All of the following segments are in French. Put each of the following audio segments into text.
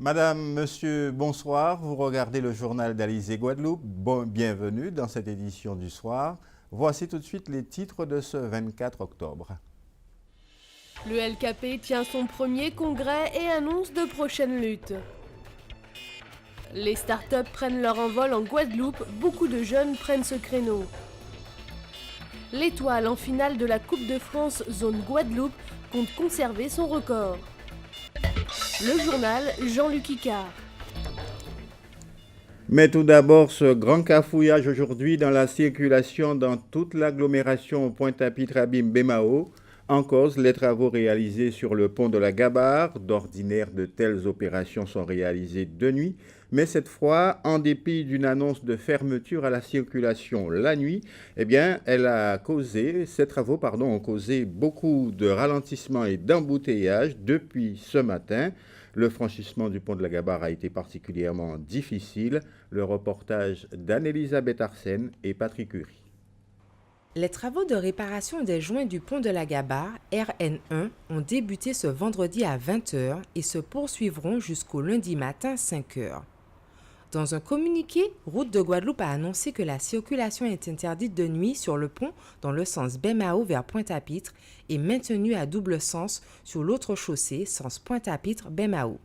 Madame, monsieur, bonsoir. Vous regardez le journal d'Alizé Guadeloupe. Bienvenue dans cette édition du soir. Voici tout de suite les titres de ce 24 octobre. Le LKP tient son premier congrès et annonce de prochaines luttes. Les startups prennent leur envol en Guadeloupe, beaucoup de jeunes prennent ce créneau. L'Étoile en finale de la Coupe de France zone Guadeloupe compte conserver son record. Le journal Jean-Luc Icard. Mais tout d'abord, ce grand cafouillage aujourd'hui dans la circulation dans toute l'agglomération Pointe-à-Pitre-Abim-Bémao. En cause, les travaux réalisés sur le pont de la Gabarre. D'ordinaire, de telles opérations sont réalisées de nuit. Mais cette fois, en dépit d'une annonce de fermeture à la circulation la nuit, ces travaux ont causé beaucoup de ralentissements et d'embouteillages depuis ce matin. Le franchissement du pont de la Gabarre a été particulièrement difficile. Le reportage d'Anne-Elisabeth Arsène et Patrick Curie. Les travaux de réparation des joints du pont de la Gabarre, RN1, ont débuté ce vendredi à 20h et se poursuivront jusqu'au lundi matin 5h. Dans un communiqué, Route de Guadeloupe a annoncé que la circulation est interdite de nuit sur le pont dans le sens Bémao vers Pointe-à-Pitre et maintenue à double sens sur l'autre chaussée, sens Pointe-à-Pitre-Bémao.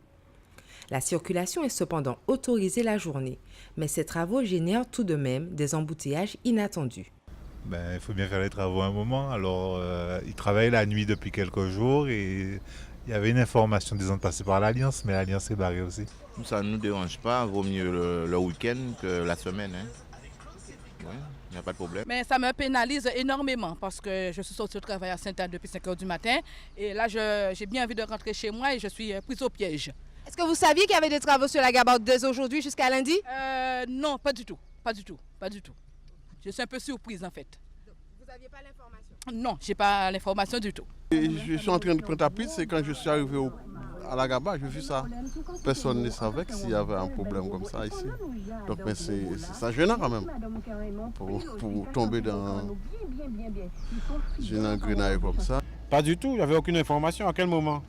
La circulation est cependant autorisée la journée, mais ces travaux génèrent tout de même des embouteillages inattendus. Il faut bien faire les travaux à un moment. Alors, ils travaillent la nuit depuis quelques jours et il y avait une information disant de passer par l'Alliance, mais l'Alliance est barrée aussi. Ça ne nous dérange pas, vaut mieux le week-end que la semaine. Ouais, il n'y a pas de problème. Mais ça me pénalise énormément parce que je suis sortie au travail à Sainte-Anne depuis 5h du matin. Et là, j'ai bien envie de rentrer chez moi et je suis prise au piège. Est-ce que vous saviez qu'il y avait des travaux sur la Gabarre dès aujourd'hui jusqu'à lundi? Non, pas du tout. Pas du tout. Pas du tout. Je suis un peu surprise en fait. Vous n'aviez pas l'information? Non, je n'ai pas l'information du tout. Je suis en train de Pointe-à-Pitre, c'est quand je suis arrivé à la Gabarre, j'ai vu ça. Personne ne savait s'il y avait un problème comme ça ici. Donc mais c'est gênant quand même pour tomber dans une engrenade comme ça. Pas du tout, il n'y avait aucune information. À quel moment?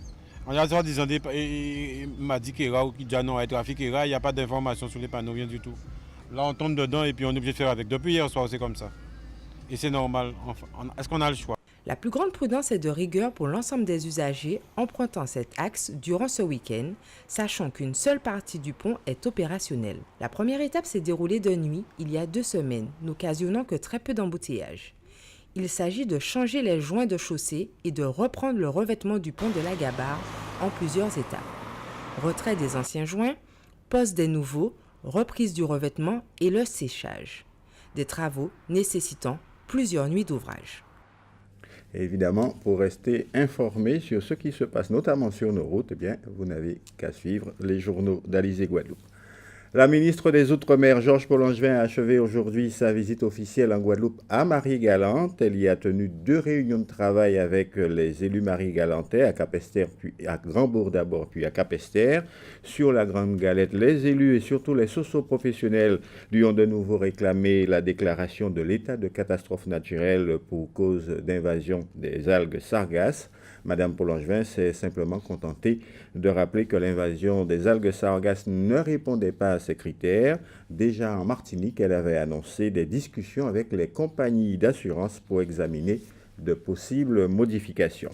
On a dit, il m'a dit qu'il y a un trafic, il n'y a pas d'information sur les panneaux, rien du tout. Là, on tombe dedans et puis on est obligé de faire avec. Depuis hier soir, c'est comme ça. Et c'est normal. Est-ce qu'on a le choix? La plus grande prudence est de rigueur pour l'ensemble des usagers empruntant cet axe durant ce week-end, sachant qu'une seule partie du pont est opérationnelle. La première étape s'est déroulée de nuit, il y a 2 semaines, n'occasionnant que très peu d'embouteillages. Il s'agit de changer les joints de chaussée et de reprendre le revêtement du pont de la Gabarre en plusieurs étapes. Retrait des anciens joints, pose des nouveaux, reprise du revêtement et le séchage. Des travaux nécessitant plusieurs nuits d'ouvrage. Évidemment, pour rester informé sur ce qui se passe, notamment sur nos routes, vous n'avez qu'à suivre les journaux d'Alizé Guadeloupe. La ministre des Outre-mer, Georges Paul-Langevin, a achevé aujourd'hui sa visite officielle en Guadeloupe à Marie-Galante. Elle y a tenu 2 réunions de travail avec les élus marie-galantais, à Capesterre, puis à Grand-Bourg d'abord, puis à Capesterre. Sur la Grande Galette, les élus et surtout les socio-professionnels lui ont de nouveau réclamé la déclaration de l'état de catastrophe naturelle pour cause d'invasion des algues sargasses. Madame Paul-Langevin s'est simplement contentée de rappeler que l'invasion des algues sargasses ne répondait pas à ces critères. Déjà en Martinique, elle avait annoncé des discussions avec les compagnies d'assurance pour examiner de possibles modifications.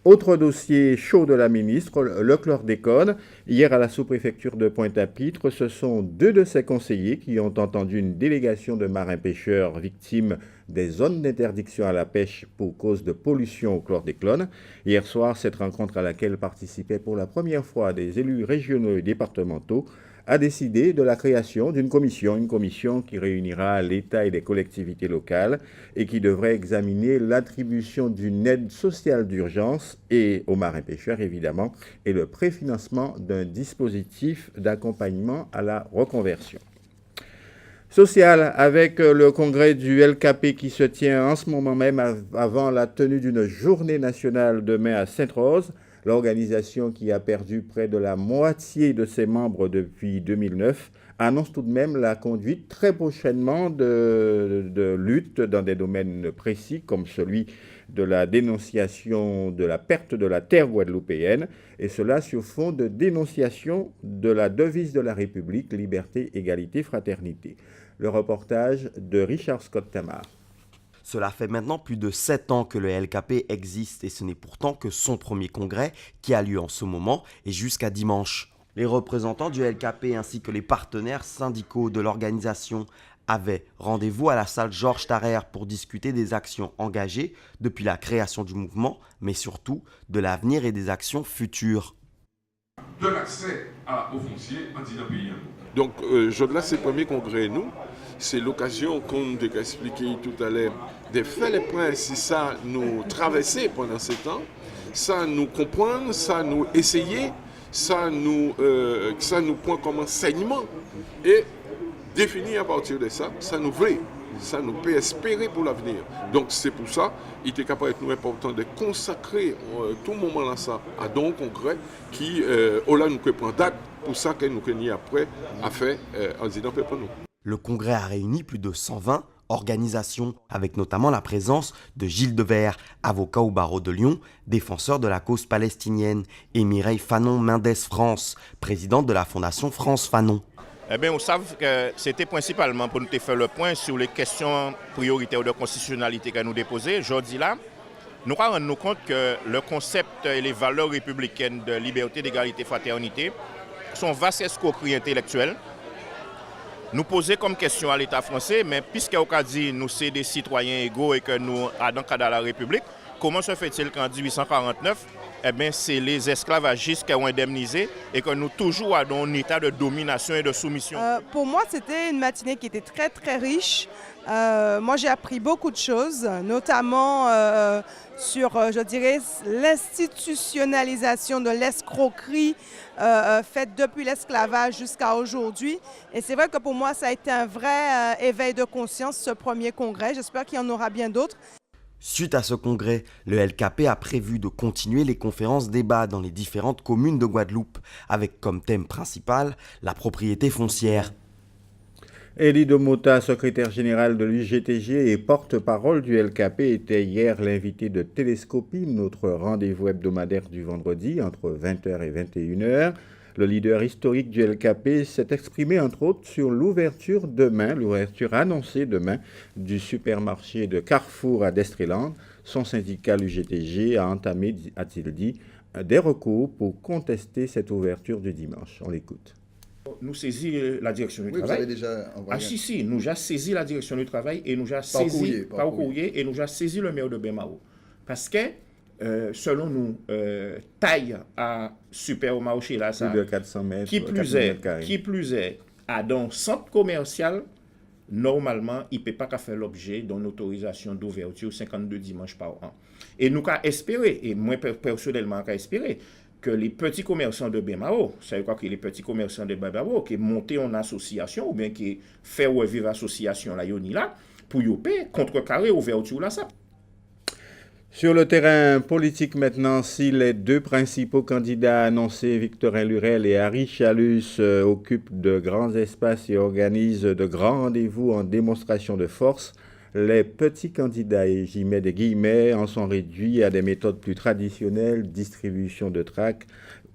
Autre dossier chaud de la ministre, le chlordécone. Hier à la sous-préfecture de Pointe-à-Pitre, ce sont 2 de ses conseillers qui ont entendu une délégation de marins-pêcheurs victimes des zones d'interdiction à la pêche pour cause de pollution au chlordécone. Hier soir, cette rencontre à laquelle participaient pour la première fois des élus régionaux et départementaux a décidé de la création d'une commission, une commission qui réunira l'État et les collectivités locales et qui devrait examiner l'attribution d'une aide sociale d'urgence et aux marins-pêcheurs évidemment, et le préfinancement d'un dispositif d'accompagnement à la reconversion. Social, avec le congrès du LKP qui se tient en ce moment même avant la tenue d'une journée nationale demain à Sainte-Rose. L'organisation, qui a perdu près de la moitié de ses membres depuis 2009, annonce tout de même la conduite très prochainement de luttes dans des domaines précis comme celui de la dénonciation de la perte de la terre guadeloupéenne, et cela sur fond de dénonciation de la devise de la République, liberté, égalité, fraternité. Le reportage de Richard Scott Tamar. Cela fait maintenant plus de 7 ans que le LKP existe et ce n'est pourtant que son premier congrès qui a lieu en ce moment et jusqu'à dimanche. Les représentants du LKP ainsi que les partenaires syndicaux de l'organisation avaient rendez-vous à la salle Georges Tarrer pour discuter des actions engagées depuis la création du mouvement, mais surtout de l'avenir et des actions futures. De l'accès au foncier en disant pays. Donc, là, c'est le premier congrès, nous. C'est l'occasion, comme je l'ai expliqué tout à l'heure, de faire les points si ça nous traversait pendant ce temps, ça nous comprendre, ça nous essayer, ça nous prend comme enseignement et définir à partir de ça, ça nous veut, ça nous peut espérer pour l'avenir. Donc c'est pour ça, il était capable de nous important de consacrer tout moment là ça à donc congrès qui, là nous prend date pour ça que nous connaissons après à faire en disant pour nous. Le congrès a réuni plus de 120 organisations, avec notamment la présence de Gilles Devers, avocat au barreau de Lyon, défenseur de la cause palestinienne, et Mireille Fanon Mendes France, présidente de la fondation France Fanon. Eh bien, on sait que c'était principalement pour nous faire le point sur les questions prioritaires de constitutionnalité que nous déposons. Aujourd'hui là, nous rendons compte que le concept et les valeurs républicaines de liberté, d'égalité, fraternité sont vaste escroquerie intellectuelle. Nous poser comme question à l'État français, mais puisqu'au cas dit nous sommes des citoyens égaux et que nous, dans le cadre de la République, comment se fait-il qu'en 1849, eh bien, c'est les esclavagistes qui ont indemnisé et que nous toujours dans un état de domination et de soumission? Pour moi, c'était une matinée qui était très très riche. Moi, j'ai appris beaucoup de choses, notamment sur, je dirais, l'institutionnalisation de l'escroquerie faite depuis l'esclavage jusqu'à aujourd'hui. Et c'est vrai que pour moi, ça a été un vrai éveil de conscience, ce premier congrès. J'espère qu'il y en aura bien d'autres. Suite à ce congrès, le LKP a prévu de continuer les conférences-débats dans les différentes communes de Guadeloupe, avec comme thème principal la propriété foncière. Elie Domota, secrétaire général de l'UGTG et porte-parole du LKP, était hier l'invité de Télescopie, notre rendez-vous hebdomadaire du vendredi entre 20h et 21h. Le leader historique du LKP s'est exprimé entre autres sur l'ouverture annoncée demain du supermarché de Carrefour à Destreland. Son syndicat, l'UGTG, a entamé, a-t-il dit, des recours pour contester cette ouverture du dimanche. On l'écoute. Nous saisissons la direction du travail. Vous avez déjà envoyé si, nous avons saisi la direction du travail et nous avons saisi par courrier et nous avons saisi le maire de Bemao. Parce que selon nous, taille à supermarché là, ça, plus de 400 mètres, qui plus est, à dans centre commercial, normalement, il ne peut pas faire l'objet d'une autorisation d'ouverture 52 dimanches par an. Et nous avons espéré, et moi personnellement, j'ai espéré, que les petits commerçants de Bemao, ça veut dire que les petits commerçants de Bemao qui monté en association ou bien qui fait revivre l'association là, pour y contrecarrer l'ouverture là, ça. Sur le terrain politique maintenant, si les deux principaux candidats annoncés, Victorin Lurel et Harry Chalus, occupent de grands espaces et organisent de grands rendez-vous en démonstration de force, les petits candidats, et j'y mets des guillemets, en sont réduits à des méthodes plus traditionnelles, distribution de tracts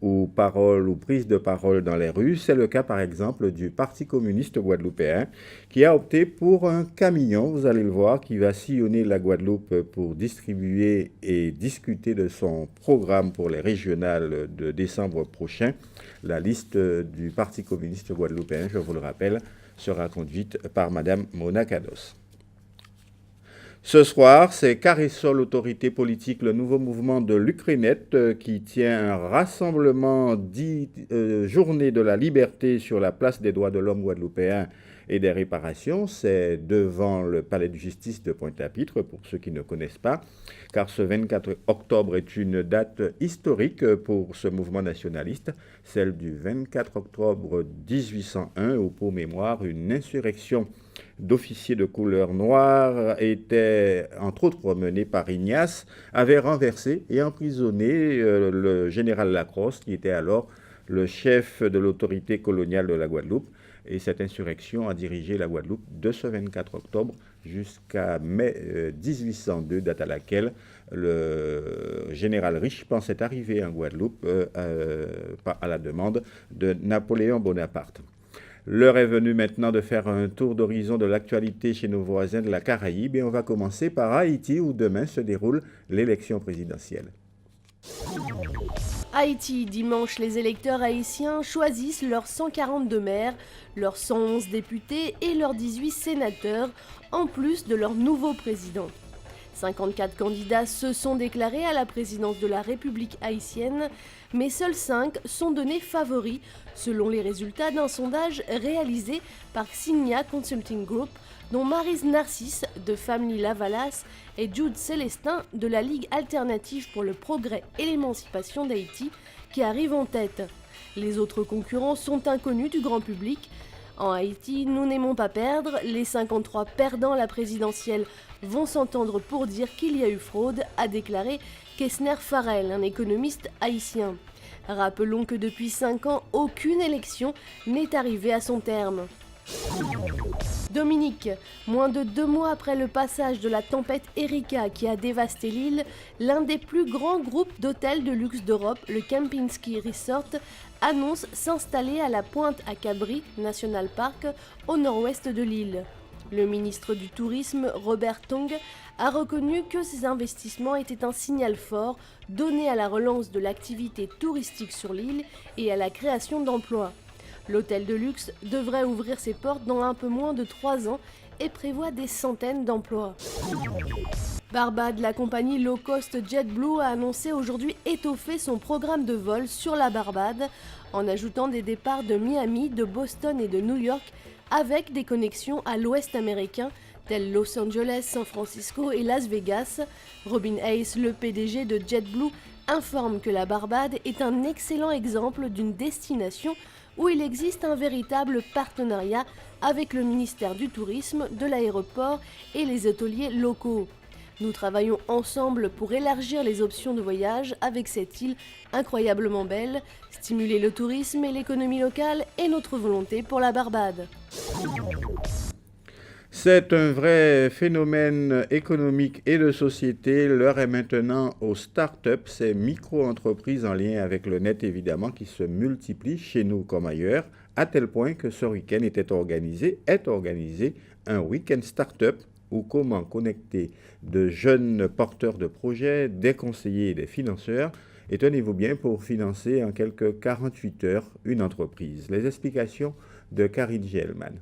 ou paroles ou prise de parole dans les rues. C'est le cas par exemple du Parti communiste guadeloupéen qui a opté pour un camion, vous allez le voir, qui va sillonner la Guadeloupe pour distribuer et discuter de son programme pour les régionales de décembre prochain. La liste du Parti communiste guadeloupéen, je vous le rappelle, sera conduite par Madame Mona Kados. Ce soir, c'est Caressol Autorité Politique, le nouveau mouvement de l'Ukrainette, qui tient un rassemblement dit Journée de la Liberté sur la place des droits de l'homme guadeloupéen et des réparations. C'est devant le palais de justice de Pointe-à-Pitre, pour ceux qui ne connaissent pas, car ce 24 octobre est une date historique pour ce mouvement nationaliste, celle du 24 octobre 1801, où pour mémoire, une insurrection d'officiers de couleur noire était entre autres menée par Ignace, avait renversé et emprisonné le général Lacrosse, qui était alors le chef de l'autorité coloniale de la Guadeloupe. Et cette insurrection a dirigé la Guadeloupe de ce 24 octobre jusqu'à mai 1802, date à laquelle le général Richepanse est arrivé en Guadeloupe à la demande de Napoléon Bonaparte. L'heure est venue maintenant de faire un tour d'horizon de l'actualité chez nos voisins de la Caraïbe et on va commencer par Haïti où demain se déroule l'élection présidentielle. Haïti, dimanche, les électeurs haïtiens choisissent leurs 142 maires, leurs 111 députés et leurs 18 sénateurs, en plus de leur nouveau président. 54 candidats se sont déclarés à la présidence de la République haïtienne, mais seuls 5 sont donnés favoris, selon les résultats d'un sondage réalisé par Signia Consulting Group, dont Maryse Narcisse de Family Lavalas et Jude Célestin de la Ligue alternative pour le progrès et l'émancipation d'Haïti, qui arrivent en tête. Les autres concurrents sont inconnus du grand public. En Haïti, nous n'aimons pas perdre. Les 53 perdants la présidentielle vont s'entendre pour dire qu'il y a eu fraude, a déclaré Kessner Farrell, un économiste haïtien. Rappelons que depuis 5 ans, aucune élection n'est arrivée à son terme. Dominique, moins de 2 mois après le passage de la tempête Erika qui a dévasté l'île, l'un des plus grands groupes d'hôtels de luxe d'Europe, le Kempinski Resort, annonce s'installer à la pointe à Cabri, National Park, au nord-ouest de l'île. Le ministre du Tourisme, Robert Tong, a reconnu que ces investissements étaient un signal fort donné à la relance de l'activité touristique sur l'île et à la création d'emplois. L'hôtel de luxe devrait ouvrir ses portes dans un peu moins de 3 ans et prévoit des centaines d'emplois. Barbade, la compagnie low-cost JetBlue a annoncé aujourd'hui étoffer son programme de vol sur la Barbade en ajoutant des départs de Miami, de Boston et de New York avec des connexions à l'ouest américain tels Los Angeles, San Francisco et Las Vegas. Robin Hayes, le PDG de JetBlue, informe que la Barbade est un excellent exemple d'une destination où il existe un véritable partenariat avec le ministère du Tourisme, de l'aéroport et les hôteliers locaux. Nous travaillons ensemble pour élargir les options de voyage avec cette île incroyablement belle, stimuler le tourisme et l'économie locale est notre volonté pour la Barbade. C'est un vrai phénomène économique et de société. L'heure est maintenant aux start-up, ces micro-entreprises en lien avec le net évidemment qui se multiplient chez nous comme ailleurs, à tel point que ce week-end est organisé un week-end start-up ou comment connecter de jeunes porteurs de projets, des conseillers et des financeurs, et tenez-vous bien, pour financer en quelques 48 heures une entreprise. Les explications de Karine Gielman.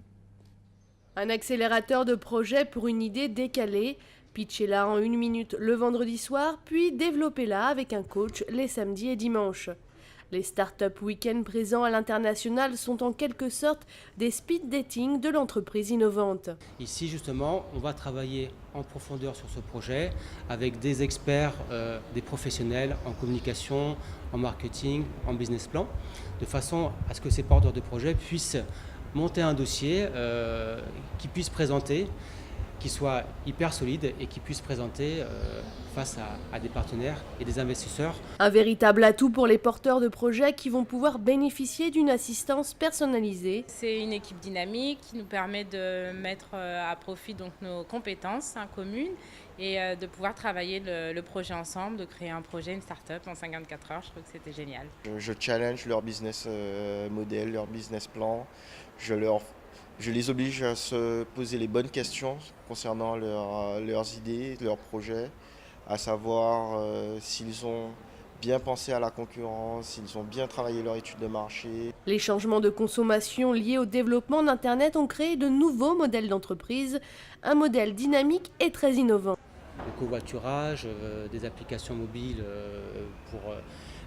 Un accélérateur de projet pour une idée décalée, pitchez-la en 1 minute le vendredi soir, puis développez-la avec un coach les samedis et dimanches. Les start-up week-ends présents à l'international sont en quelque sorte des speed dating de l'entreprise innovante. Ici, justement, on va travailler en profondeur sur ce projet avec des experts, des professionnels en communication, en marketing, en business plan, de façon à ce que ces porteurs de projets puissent monter un dossier qui puisse présenter, qui soit hyper solide et qui puisse présenter face à des partenaires et des investisseurs. Un véritable atout pour les porteurs de projets qui vont pouvoir bénéficier d'une assistance personnalisée. C'est une équipe dynamique qui nous permet de mettre à profit donc nos compétences communes et de pouvoir travailler le projet ensemble, de créer un projet, une start-up en 54 heures. Je trouve que c'était génial. Je challenge leur business model, leur business plan. Je les oblige à se poser les bonnes questions concernant leurs idées, leurs projets, à savoir s'ils ont bien pensé à la concurrence, s'ils ont bien travaillé leur étude de marché. Les changements de consommation liés au développement d'Internet ont créé de nouveaux modèles d'entreprise, un modèle dynamique et très innovant. Le covoiturage, des applications mobiles pour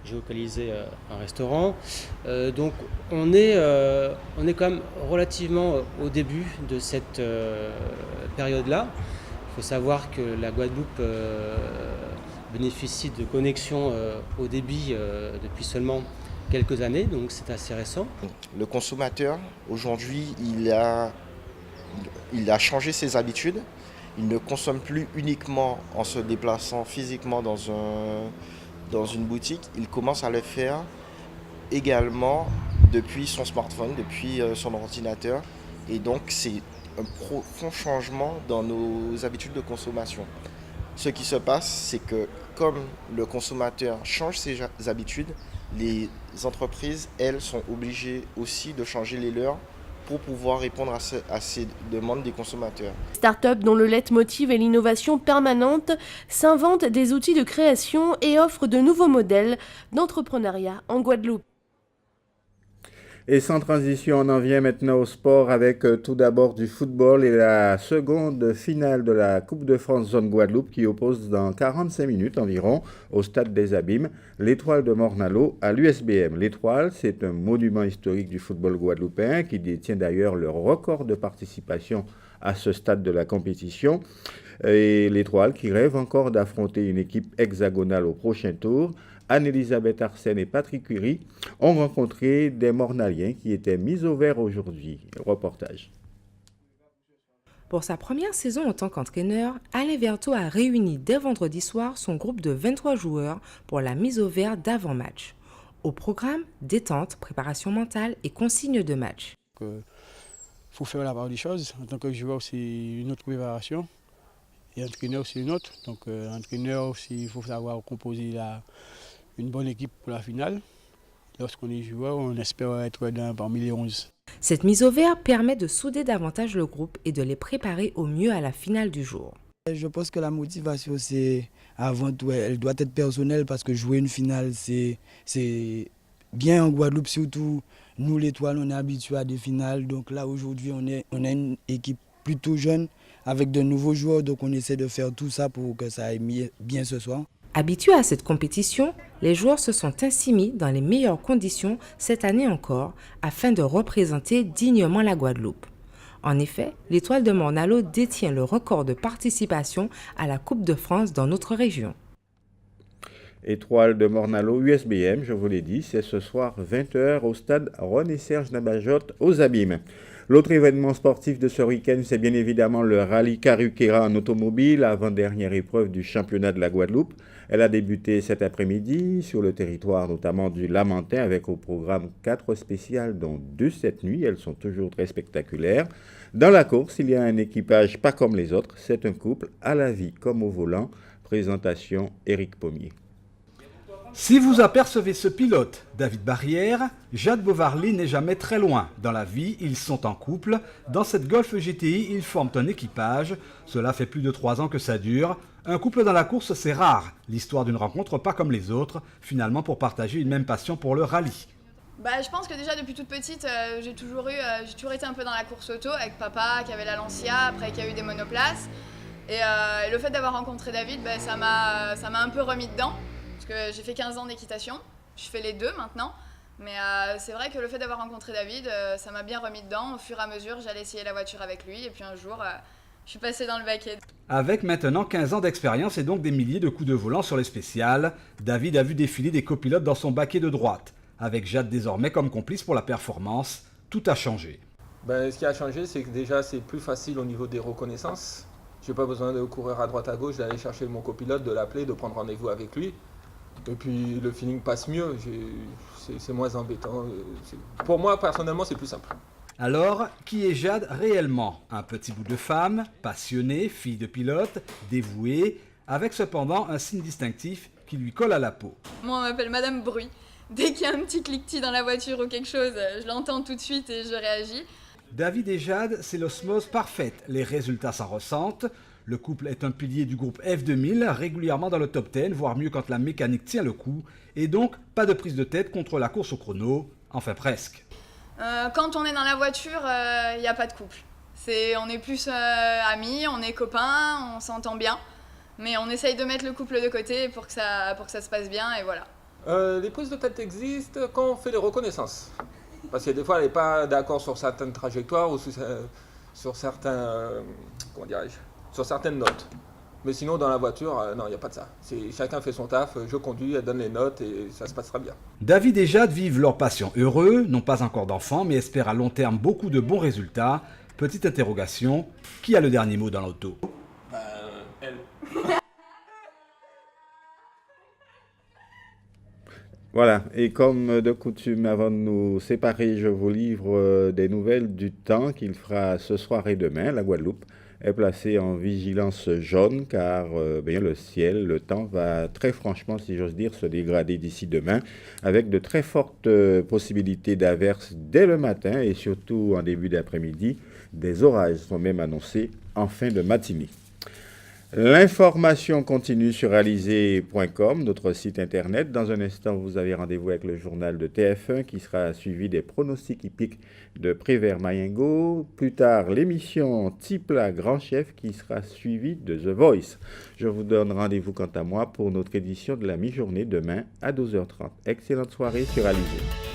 géolocaliser un restaurant. Donc on est quand même relativement au début de cette période-là. Il faut savoir que la Guadeloupe bénéficie de connexions au débit depuis seulement quelques années, donc c'est assez récent. Le consommateur, aujourd'hui, il a changé ses habitudes. Il ne consomme plus uniquement en se déplaçant physiquement dans une boutique, il commence à le faire également depuis son smartphone, depuis son ordinateur. Et donc, c'est un profond changement dans nos habitudes de consommation. Ce qui se passe, c'est que comme le consommateur change ses habitudes, les entreprises, elles, sont obligées aussi de changer les leurs pour pouvoir répondre à ces demandes des consommateurs. Start-up dont le leitmotiv est l'innovation permanente s'inventent des outils de création et offrent de nouveaux modèles d'entrepreneuriat en Guadeloupe. Et sans transition, on en vient maintenant au sport avec tout d'abord du football et la seconde finale de la Coupe de France Zone Guadeloupe qui oppose dans 45 minutes environ au Stade des Abîmes l'Étoile de Morne-à-l'Eau à l'USBM. L'Étoile, c'est un monument historique du football guadeloupéen qui détient d'ailleurs le record de participation à ce stade de la compétition. Et l'Étoile qui rêve encore d'affronter une équipe hexagonale au prochain tour. Anne-Elisabeth Arsène et Patrick Curie ont rencontré des Mornaliens qui étaient mis au vert aujourd'hui. Reportage. Pour sa première saison en tant qu'entraîneur, Alain Verteau a réuni dès vendredi soir son groupe de 23 joueurs pour la mise au vert d'avant-match. Au programme, détente, préparation mentale et consignes de match. Il faut faire la part des choses. En tant que joueur, c'est une autre préparation. Et entraîneur, c'est une autre. Donc, entraîneur aussi, il faut savoir composer une bonne équipe pour la finale. Lorsqu'on est joueur, on espère être parmi les 11. Cette mise au vert permet de souder davantage le groupe et de les préparer au mieux à la finale du jour. Je pense que la motivation, c'est avant tout, elle doit être personnelle parce que jouer une finale, c'est bien en Guadeloupe, surtout nous, l'Étoile, on est habitués à des finales. Donc là, aujourd'hui, on a une équipe plutôt jeune avec de nouveaux joueurs, donc on essaie de faire tout ça pour que ça aille bien ce soir. Habitués à cette compétition, les joueurs se sont ainsi mis dans les meilleures conditions cette année encore afin de représenter dignement la Guadeloupe. En effet, l'Étoile de Morne-à-l'Eau détient le record de participation à la Coupe de France dans notre région. Étoile de Morne-à-l'Eau USBM, je vous l'ai dit, c'est ce soir 20h au stade René-Serge Nabajotte aux Abîmes. L'autre événement sportif de ce week-end, c'est bien évidemment le rallye Carukera en automobile, avant-dernière épreuve du championnat de la Guadeloupe. Elle a débuté cet après-midi sur le territoire notamment du Lamentin avec au programme 4 spéciales dont 2 cette nuit. Elles sont toujours très spectaculaires. Dans la course, il y a un équipage pas comme les autres. C'est un couple à la vie comme au volant. Présentation Éric Pommier. Si vous apercevez ce pilote, David Barrière, Jade Bovarly n'est jamais très loin. Dans la vie, ils sont en couple. Dans cette Golf GTI, ils forment un équipage. Cela fait plus de 3 ans que ça dure. Un couple dans la course, c'est rare. L'histoire d'une rencontre pas comme les autres, finalement pour partager une même passion pour le rallye. Je pense que déjà depuis toute petite, j'ai toujours été un peu dans la course auto avec papa qui avait la Lancia, après qui a eu des monoplaces. Et le fait d'avoir rencontré David, ça m'a un peu remis dedans. Parce que j'ai fait 15 ans d'équitation, je fais les deux maintenant, mais c'est vrai que le fait d'avoir rencontré David, ça m'a bien remis dedans. Au fur et à mesure, j'allais essayer la voiture avec lui, et puis un jour, je suis passée dans le baquet. Avec maintenant 15 ans d'expérience et donc des milliers de coups de volant sur les spéciales, David a vu défiler des copilotes dans son baquet de droite. Avec Jade désormais comme complice pour la performance, tout a changé. Ce qui a changé, c'est que déjà c'est plus facile au niveau des reconnaissances. Je n'ai pas besoin de courir à droite à gauche, d'aller chercher mon copilote, de l'appeler, de prendre rendez-vous avec lui. Et puis le feeling passe mieux, c'est moins embêtant. Pour moi, personnellement, c'est plus simple. Alors, qui est Jade réellement? Un petit bout de femme, passionnée, fille de pilote, dévouée, avec cependant un signe distinctif qui lui colle à la peau. Moi, on m'appelle Madame Bruit. Dès qu'il y a un petit cliquetis dans la voiture ou quelque chose, je l'entends tout de suite et je réagis. David et Jade, c'est l'osmose parfaite. Les résultats s'en ressentent. Le couple est un pilier du groupe F2000, régulièrement dans le top 10, voire mieux quand la mécanique tient le coup. Et donc, pas de prise de tête contre la course au chrono, enfin presque. Quand on est dans la voiture, il n'y a pas de couple. On est plus amis, on est copains, on s'entend bien. Mais on essaye de mettre le couple de côté pour que ça se passe bien et voilà. Les prises de tête existent quand on fait les reconnaissances. Parce que des fois, elle n'est pas d'accord sur certaines trajectoires ou sur certains... comment dirais-je ? Sur certaines notes. Mais sinon, dans la voiture, non, il n'y a pas de ça. Chacun fait son taf, je conduis, elle donne les notes et ça se passera bien. David et Jade vivent leur passion heureux, n'ont pas encore d'enfants, mais espèrent à long terme beaucoup de bons résultats. Petite interrogation, qui a le dernier mot dans l'auto? Elle. Voilà, et comme de coutume, avant de nous séparer, je vous livre des nouvelles du temps qu'il fera ce soir et demain. La Guadeloupe est placée en vigilance jaune car le ciel, le temps va très franchement, si j'ose dire, se dégrader d'ici demain avec de très fortes possibilités d'averses dès le matin et surtout en début d'après-midi. Des orages sont même annoncés en fin de matinée. L'information continue sur alizé.com, notre site internet. Dans un instant, vous avez rendez-vous avec le journal de TF1 qui sera suivi des pronostics hippiques de Prévert Mayengo. Plus tard, l'émission Tipla Grand Chef qui sera suivie de The Voice. Je vous donne rendez-vous quant à moi pour notre édition de la mi-journée demain à 12h30. Excellente soirée sur Alizé.